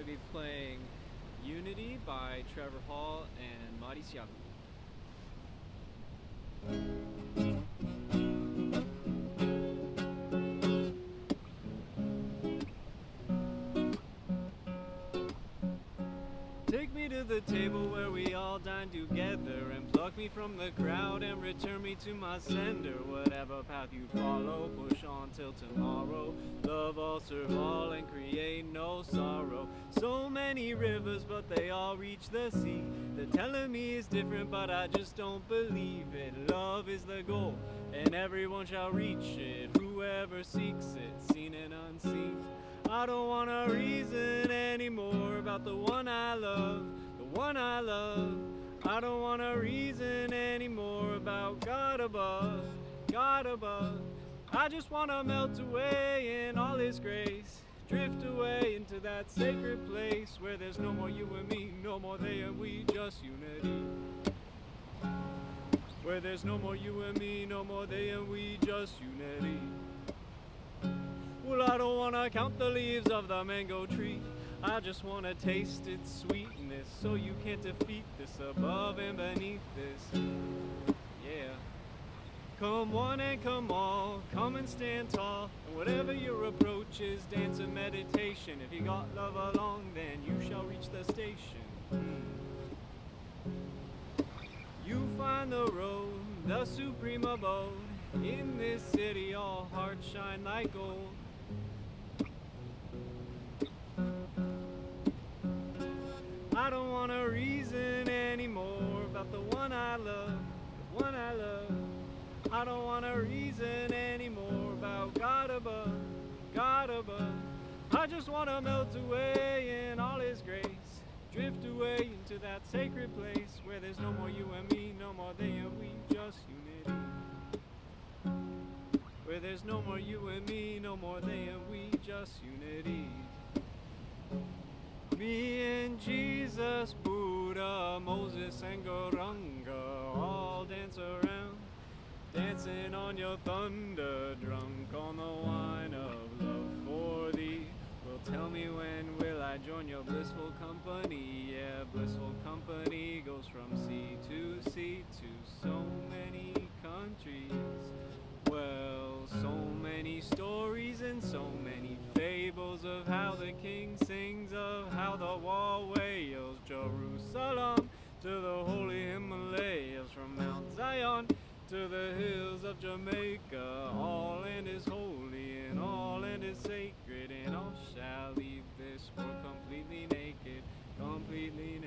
to be playing Unity by Trevor Hall and Matisyahu. Take me to the table where we all dine together, and pluck me from the crowd and return me to my sender. Whatever path you follow, push on till tomorrow. Love all, serve all, and create no sorrow. So many rivers, but they all reach the sea. They're telling me it's different, but I just don't believe it. Love is the goal, and everyone shall reach it. Whoever seeks it, seen and unseen. I don't wanna reason anymore about the one I love, the one I love. I don't wanna reason anymore about God above, God above. I just wanna melt away in all His grace, drift away into that sacred place where there's no more you and me, no more they and we, just unity. Where there's no more you and me, no more they and we, just unity. Well, I don't wanna count the leaves of the mango tree. I just wanna taste its sweetness, so you can't defeat this, above and beneath this. Yeah. Come one and come all, come and stand tall. And whatever your approach is, dance and meditation. If you got love along, then you shall reach the station. You find the road, the supreme abode. In this city, all hearts shine like gold. I don't wanna reason anymore about the one I love, the one I love. I don't wanna reason anymore about God above, God above. I just wanna melt away in all His grace, drift away into that sacred place where there's no more you and me, no more they and we, just unity. Where there's no more you and me, no more they and we, just unity. Me and Jesus, Buddha, Moses and Gauranga all dance around, dancing on your thunder, drunk on the wine of love for thee. Well, tell me, when will I join your blissful company? Yeah, blissful company goes from sea to sea to so many countries. Well, so many stories and so many fables of how the king sings, of how the wall wails Jerusalem to the holy Himalayas, from Mount Zion to the hills of Jamaica. All land is holy and all land is sacred, and all shall leave this world completely naked, completely